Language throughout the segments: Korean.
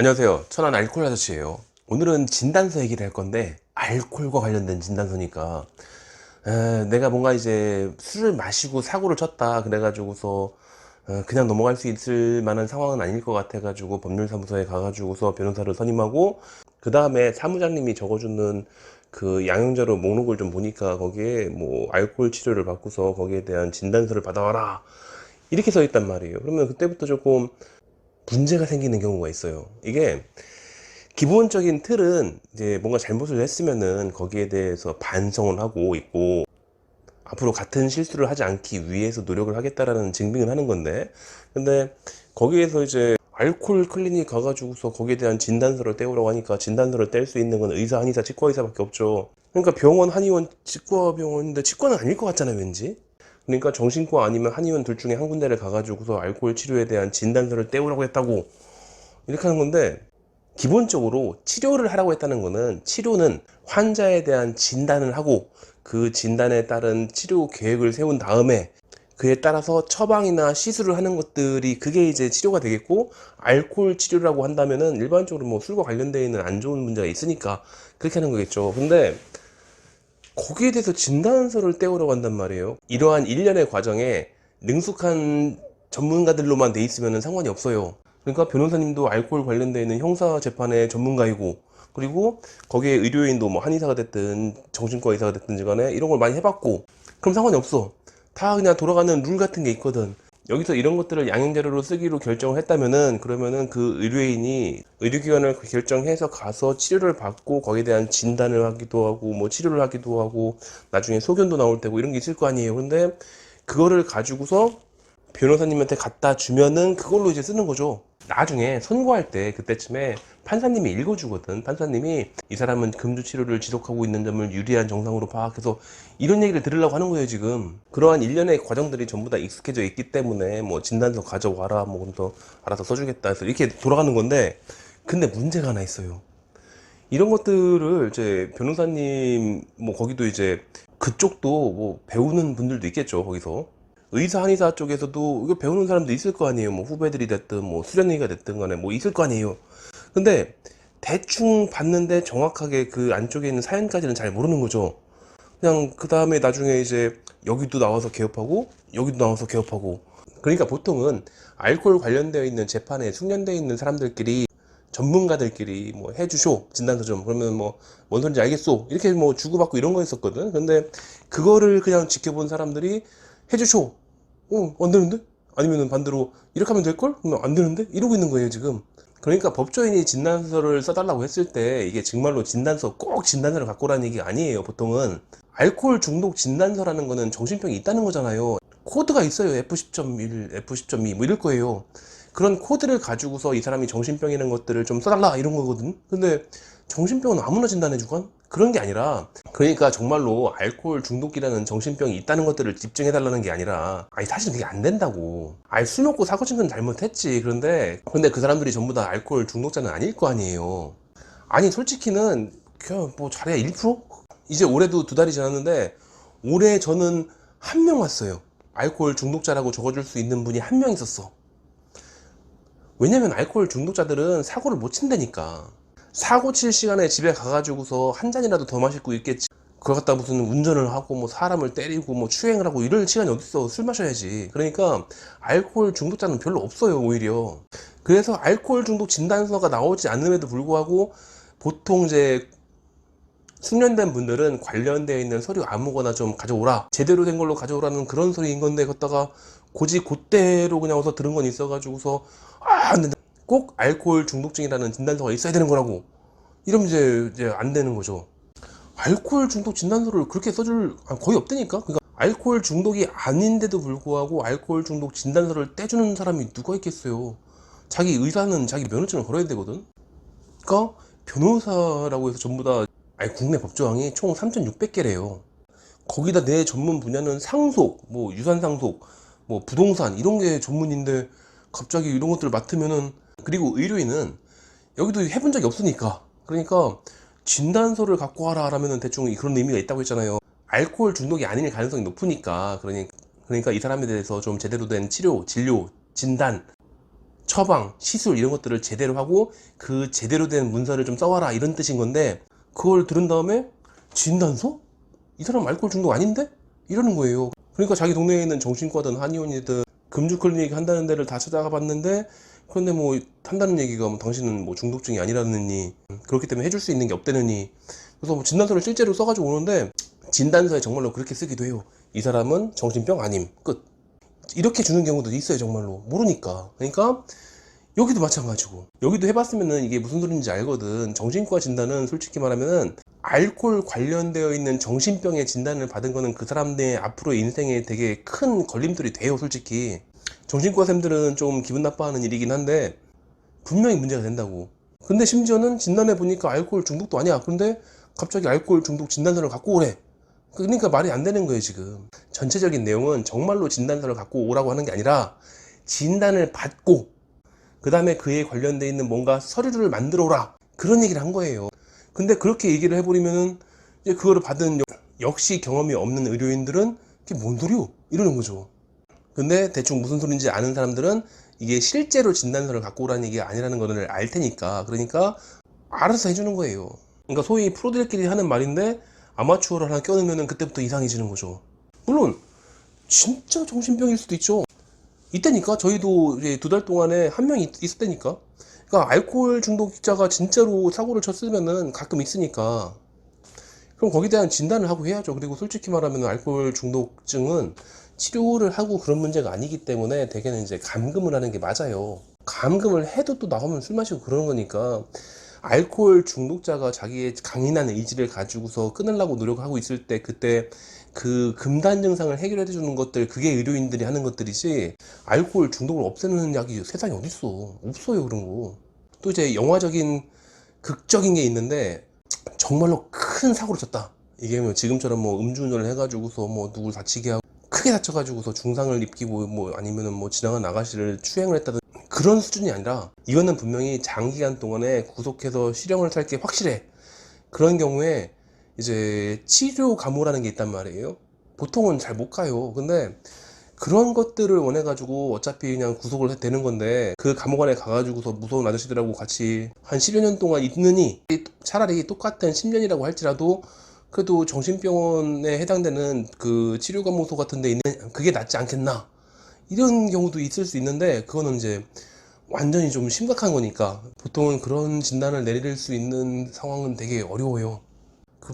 안녕하세요. 천안 알코올 아저씨예요. 오늘은 진단서 얘기를 할 건데 알코올과 관련된 진단서니까 내가 뭔가 이제 술을 마시고 사고를 쳤다 그래가지고서 그냥 넘어갈 수 있을 만한 상황은 아닐 것 같아가지고 법률사무소에 가가지고서 변호사를 선임하고 그 다음에 사무장님이 적어주는 그 양형자료 목록을 좀 보니까 거기에 뭐 알코올 치료를 받고서 거기에 대한 진단서를 받아와라 이렇게 써 있단 말이에요. 그러면 그때부터 조금 문제가 생기는 경우가 있어요. 이게 기본적인 틀은 이제 뭔가 잘못을 했으면은 거기에 대해서 반성을 하고 있고 앞으로 같은 실수를 하지 않기 위해서 노력을 하겠다라는 증빙을 하는 건데, 근데 거기에서 이제 알코올 클리닉 가가지고서 거기에 대한 진단서를 떼우라고 하니까 진단서를 뗄 수 있는 건 의사, 한의사, 치과의사밖에 없죠. 그러니까 병원, 한의원, 치과병원인데 치과는 아닐 것 같잖아요, 왠지. 그러니까 정신과 아니면 한의원 둘 중에 한 군데를 가가지고서 알코올 치료에 대한 진단서를 떼우라고 했다고 이렇게 하는 건데, 기본적으로 치료를 하라고 했다는 거는, 치료는 환자에 대한 진단을 하고 그 진단에 따른 치료 계획을 세운 다음에 그에 따라서 처방이나 시술을 하는 것들이 그게 이제 치료가 되겠고, 알코올 치료라고 한다면은 일반적으로 뭐 술과 관련되어 있는 안 좋은 문제가 있으니까 그렇게 하는 거겠죠. 근데 거기에 대해서 진단서를 떼우라고 한단 말이에요. 이러한 일련의 과정에 능숙한 전문가들로만 돼 있으면 상관이 없어요. 그러니까 변호사님도 알코올 관련되어 있는 형사 재판의 전문가이고, 그리고 거기에 의료인도 뭐 한의사가 됐든 정신과 의사가 됐든지 간에 이런 걸 많이 해봤고, 그럼 상관이 없어. 다 그냥 돌아가는 룰 같은 게 있거든. 여기서 이런 것들을 양형자료로 쓰기로 결정을 했다면은, 그러면은 그 의료인이 의료기관을 결정해서 가서 치료를 받고 거기에 대한 진단을 하기도 하고 뭐 치료를 하기도 하고 나중에 소견도 나올 테고 이런 게 있을 거 아니에요. 근데 그거를 가지고서 변호사님한테 갖다 주면은 그걸로 이제 쓰는 거죠. 나중에 선고할 때 그때쯤에 판사님이 읽어주거든. 판사님이 이 사람은 금주 치료를 지속하고 있는 점을 유리한 정상으로 파악해서 이런 얘기를 들으려고 하는 거예요, 지금. 그러한 일련의 과정들이 전부 다 익숙해져 있기 때문에 뭐 진단서 가져와라, 뭐 그럼 더 알아서 써주겠다 해서 이렇게 돌아가는 건데, 근데 문제가 하나 있어요. 이런 것들을 이제 변호사님 뭐 거기도 이제 그쪽도 뭐 배우는 분들도 있겠죠, 거기서. 의사 한의사 쪽에서도 이거 배우는 사람도 있을 거 아니에요. 뭐 후배들이 됐든 뭐 수련의가 됐든 간에 뭐 있을 거 아니에요. 근데 대충 봤는데 정확하게 그 안쪽에 있는 사연까지는 잘 모르는 거죠. 그냥 그 다음에 나중에 이제 여기도 나와서 개업하고 여기도 나와서 개업하고. 그러니까 보통은 알코올 관련되어 있는 재판에 숙련되어 있는 사람들끼리, 전문가들끼리 뭐 해주쇼 진단서 좀, 그러면 뭐 뭔 소리인지 알겠소 이렇게 뭐 주고받고 이런 거 있었거든. 근데 그거를 그냥 지켜본 사람들이 해주쇼, 안 되는데? 아니면은 반대로 이렇게 하면 될걸? 안 되는데? 이러고 있는 거예요, 지금. 그러니까 법조인이 진단서를 써달라고 했을 때 이게 정말로 진단서, 꼭 진단서를 갖고 오라는 얘기가 아니에요, 보통은. 알코올 중독 진단서라는 거는 정신병이 있다는 거잖아요. 코드가 있어요. F10.1, F10.2 뭐 이럴 거예요. 그런 코드를 가지고서 이 사람이 정신병이라는 것들을 좀 써달라 이런 거거든. 근데 정신병은 아무나 진단해주건? 그런 게 아니라, 그러니까 정말로 알코올 중독이라는 정신병이 있다는 것들을 집중해달라는 게 아니라, 아니 사실 그게 안 된다고. 아니 술 먹고 사고 친 건 잘못했지. 근데 그 사람들이 전부 다 알코올 중독자는 아닐 거 아니에요. 아니 솔직히는 그냥 뭐 잘해야 1%? 이제 올해도 2달이 지났는데 올해 저는 한 명 왔어요. 알코올 중독자라고 적어줄 수 있는 분이 한 명 있었어. 왜냐면 알코올 중독자들은 사고를 못 친다니까. 사고 칠 시간에 집에 가가지고서 한 잔이라도 더 마시고 있겠지. 그걸 갖다 무슨 운전을 하고 뭐 사람을 때리고 뭐 추행을 하고 이럴 시간이 어딨어. 술 마셔야지. 그러니까 알코올 중독자는 별로 없어요, 오히려. 그래서 알코올 중독 진단서가 나오지 않음에도 불구하고 보통 이제 숙련된 분들은 관련되어 있는 서류 아무거나 좀 가져오라, 제대로 된 걸로 가져오라는 그런 소리인 건데, 걷다가 고지 곧대로 그냥 와서 들은 건 있어가지고서 안 된다, 꼭 알코올 중독증이라는 진단서가 있어야 되는 거라고 이러면 이제 안 되는 거죠. 알코올 중독 진단서를 그렇게 써줄 거의 없다니까. 그러니까 알코올 중독이 아닌데도 불구하고 알코올 중독 진단서를 떼주는 사람이 누가 있겠어요. 자기 의사는 자기 면허증을 걸어야 되거든. 그러니까 변호사라고 해서 전부 다, 아니 국내 법조항이 총 3,600개래요. 거기다 내 전문 분야는 상속, 뭐 유산상속, 뭐 부동산 이런 게 전문인데 갑자기 이런 것들을 맡으면은, 그리고 의료인은 여기도 해본 적이 없으니까, 그러니까 진단서를 갖고 와라 하면은 대충 그런 의미가 있다고 했잖아요. 알코올 중독이 아닐 가능성이 높으니까. 그러니까 이 사람에 대해서 좀 제대로 된 치료, 진료, 진단 처방, 시술 이런 것들을 제대로 하고 그 제대로 된 문서를 좀 써와라 이런 뜻인 건데, 그걸 들은 다음에 진단서? 이 사람 알코올 중독 아닌데? 이러는 거예요. 그러니까 자기 동네에 있는 정신과든 한의원이든 금주 클리닉 한다는 데를 다 찾아가 봤는데, 그런데 뭐 한다는 얘기가 뭐 당신은 뭐 중독증이 아니라느니, 그렇기 때문에 해줄 수 있는 게 없다느니. 그래서 뭐 진단서를 실제로 써가지고 오는데, 진단서에 정말로 그렇게 쓰기도 해요. 이 사람은 정신병 아님, 끝. 이렇게 주는 경우도 있어요. 정말로 모르니까. 그러니까 여기도 마찬가지고, 여기도 해봤으면은 이게 무슨 소리인지 알거든. 정신과 진단은 솔직히 말하면은 알코올 관련되어 있는 정신병의 진단을 받은 거는 그 사람들의 앞으로의 인생에 되게 큰 걸림돌이 돼요. 솔직히 정신과 쌤들은 좀 기분 나빠하는 일이긴 한데 분명히 문제가 된다고. 근데 심지어는 진단해 보니까 알코올 중독도 아니야. 그런데 갑자기 알코올 중독 진단서를 갖고 오래. 그러니까 말이 안 되는 거예요. 지금 전체적인 내용은 정말로 진단서를 갖고 오라고 하는 게 아니라, 진단을 받고 그 다음에 그에 관련돼 있는 뭔가 서류를 만들어 오라, 그런 얘기를 한 거예요. 근데 그렇게 얘기를 해버리면은 이제 그거를 받은 역시 경험이 없는 의료인들은 이게 뭔 소리요? 이러는 거죠. 근데 대충 무슨 소린지 아는 사람들은 이게 실제로 진단서를 갖고 오라는 얘기가 아니라는 거를 알 테니까, 그러니까 알아서 해주는 거예요. 그러니까 소위 프로들끼리 하는 말인데 아마추어를 하나 껴넣으면 그때부터 이상해지는 거죠. 물론 진짜 정신병일 수도 있죠. 이때니까 저희도 이제 2달 동안에 한 명이 있었다니까. 그러니까 알코올 중독자가 진짜로 사고를 쳤으면은 가끔 있으니까, 그럼 거기에 대한 진단을 하고 해야죠. 그리고 솔직히 말하면 알코올 중독증은 치료를 하고 그런 문제가 아니기 때문에 대개는 이제 감금을 하는 게 맞아요. 감금을 해도 또 나오면 술 마시고 그러는 거니까, 알코올 중독자가 자기의 강인한 의지를 가지고서 끊으려고 노력하고 있을 때, 그때 그 금단 증상을 해결해 주는 것들, 그게 의료인들이 하는 것들이지, 알코올 중독을 없애는 약이 세상에 어딨어. 없어요, 그런 거. 또 이제 영화적인 극적인 게 있는데, 정말로 큰 사고를 쳤다. 이게 뭐 지금처럼 뭐 음주운전을 해가지고서 뭐 누굴 다치게 하고 크게 다쳐가지고서 중상을 입히고 뭐 아니면은 뭐 지나간 아가씨를 추행을 했다든 그런 수준이 아니라, 이거는 분명히 장기간 동안에 구속해서 실형을 살 게 확실해. 그런 경우에 이제 치료 감호라는 게 있단 말이에요. 보통은 잘 못 가요. 근데 그런 것들을 원해가지고 어차피 그냥 구속을 되는 건데, 그 감옥안에 가가지고서 무서운 아저씨들하고 같이 한 10여 년 동안 있느니, 차라리 똑같은 10년이라고 할지라도 그래도 정신병원에 해당되는 그 치료감호소 같은 데 있는 그게 낫지 않겠나, 이런 경우도 있을 수 있는데, 그거는 이제 완전히 좀 심각한 거니까 보통은 그런 진단을 내릴 수 있는 상황은 되게 어려워요.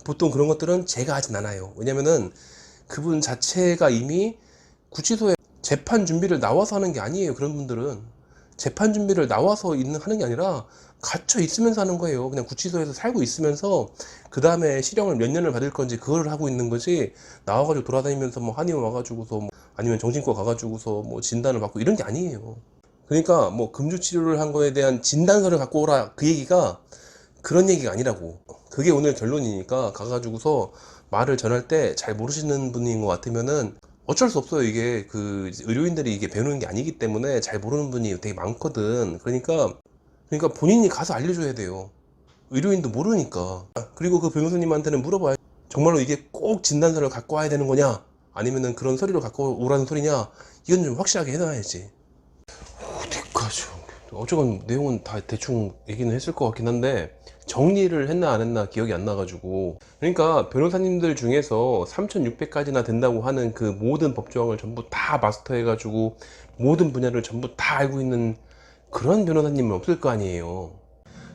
보통 그런 것들은 제가 하진 않아요. 왜냐면은 그분 자체가 이미 구치소에 재판 준비를 나와서 하는 게 아니에요. 그런 분들은 재판 준비를 나와서 하는 게 아니라 갇혀 있으면서 하는 거예요. 그냥 구치소에서 살고 있으면서 그 다음에 실형을 몇 년을 받을 건지 그걸 하고 있는 거지, 나와가지고 돌아다니면서 뭐 한의원 와가지고서 뭐 아니면 정신과 가가지고서 뭐 진단을 받고 이런 게 아니에요. 그러니까 뭐 금주 치료를 한 거에 대한 진단서를 갖고 오라, 그 얘기가 그런 얘기가 아니라고. 그게 오늘 결론이니까, 가가지고서 말을 전할 때 잘 모르시는 분인 것 같으면은 어쩔 수 없어요. 이게 그 의료인들이 이게 배우는 게 아니기 때문에 잘 모르는 분이 되게 많거든. 그러니까 본인이 가서 알려줘야 돼요. 의료인도 모르니까. 그리고 그 변호사님한테는 물어봐요. 정말로 이게 꼭 진단서를 갖고 와야 되는 거냐, 아니면은 그런 서류를 갖고 오라는 소리냐, 이건 좀 확실하게 해놔야지. 어디까지. 어쨌건 내용은 다 대충 얘기는 했을 것 같긴 한데, 정리를 했나 안 했나 기억이 안 나가지고. 그러니까 변호사님들 중에서 3600까지나 된다고 하는 그 모든 법조항을 전부 다 마스터해 가지고 모든 분야를 전부 다 알고 있는 그런 변호사님은 없을 거 아니에요.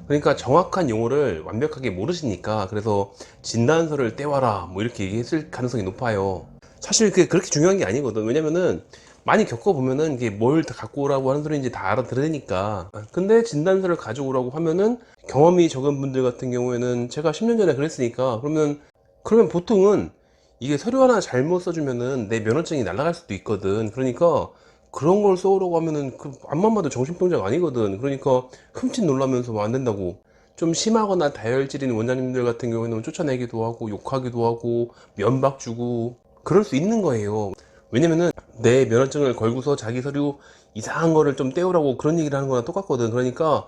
그러니까 정확한 용어를 완벽하게 모르시니까, 그래서 진단서를 떼와라 뭐 이렇게 얘기했을 가능성이 높아요. 사실 그게 그렇게 중요한 게 아니거든. 왜냐면은 많이 겪어보면은 이게 뭘 다 갖고 오라고 하는 소리인지 다 알아들으니까. 근데 진단서를 가져오라고 하면은, 경험이 적은 분들 같은 경우에는 제가 10년 전에 그랬으니까, 그러면 보통은 이게 서류 하나 잘못 써주면은 내 면허증이 날아갈 수도 있거든. 그러니까 그런 걸 써오라고 하면은 그 앞만 봐도 정신병자가 아니거든. 그러니까 흠칫 놀라면서 뭐 안 된다고. 좀 심하거나 다혈질인 원장님들 같은 경우에는 쫓아내기도 하고 욕하기도 하고 면박 주고 그럴 수 있는 거예요. 왜냐면은 내 면허증을 걸고서 자기 서류 이상한 거를 좀 떼우라고 그런 얘기를 하는 거랑 똑같거든. 그러니까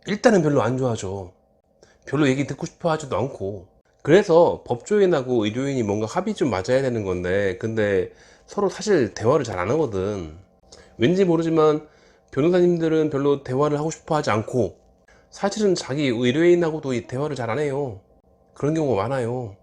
일단은 별로 안 좋아하죠. 별로 얘기 듣고 싶어 하지도 않고. 그래서 법조인하고 의료인이 뭔가 합이 좀 맞아야 되는 건데, 근데 서로 사실 대화를 잘 안 하거든. 왠지 모르지만 변호사님들은 별로 대화를 하고 싶어 하지 않고 사실은 자기 의뢰인하고도 이 대화를 잘 안 해요. 그런 경우가 많아요.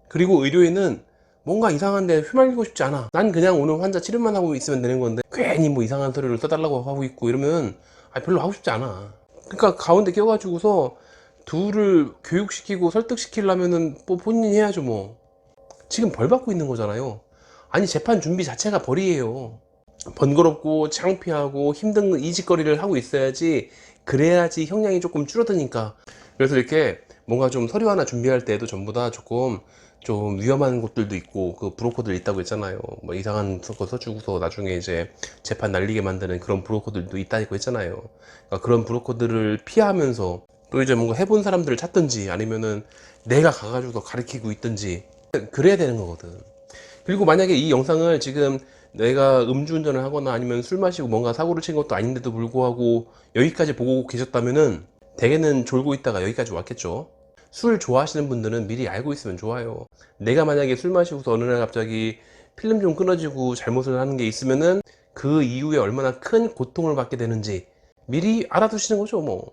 그리고 의료인은 뭔가 이상한데 휘말리고 싶지 않아. 난 그냥 오늘 환자 치료만 하고 있으면 되는 건데 괜히 뭐 이상한 소리를 써달라고 하고 있고 이러면 별로 하고 싶지 않아. 그러니까 가운데 껴가지고서 둘을 교육시키고 설득시키려면은 뭐 본인이 해야죠 뭐. 지금 벌 받고 있는 거잖아요. 아니 재판 준비 자체가 벌이에요. 번거롭고 창피하고 힘든 이직거리를 하고 있어야지, 그래야지 형량이 조금 줄어드니까. 그래서 이렇게 뭔가 좀 서류 하나 준비할 때도 전부 다 조금 좀 위험한 곳들도 있고, 그 브로커들 있다고 했잖아요. 뭐 이상한 거 써주고서 나중에 이제 재판 날리게 만드는 그런 브로커들도 있다고 했잖아요. 그러니까 그런 브로커들을 피하면서 또 이제 뭔가 해본 사람들을 찾든지 아니면은 내가 가가지고 가르치고 있든지 그래야 되는 거거든. 그리고 만약에 이 영상을 지금 내가 음주운전을 하거나 아니면 술 마시고 뭔가 사고를 친 것도 아닌데도 불구하고 여기까지 보고 계셨다면은 대개는 졸고 있다가 여기까지 왔겠죠. 술 좋아하시는 분들은 미리 알고 있으면 좋아요. 내가 만약에 술 마시고서 어느 날 갑자기 필름 좀 끊어지고 잘못을 하는 게 있으면은 그 이후에 얼마나 큰 고통을 받게 되는지 미리 알아두시는 거죠 뭐.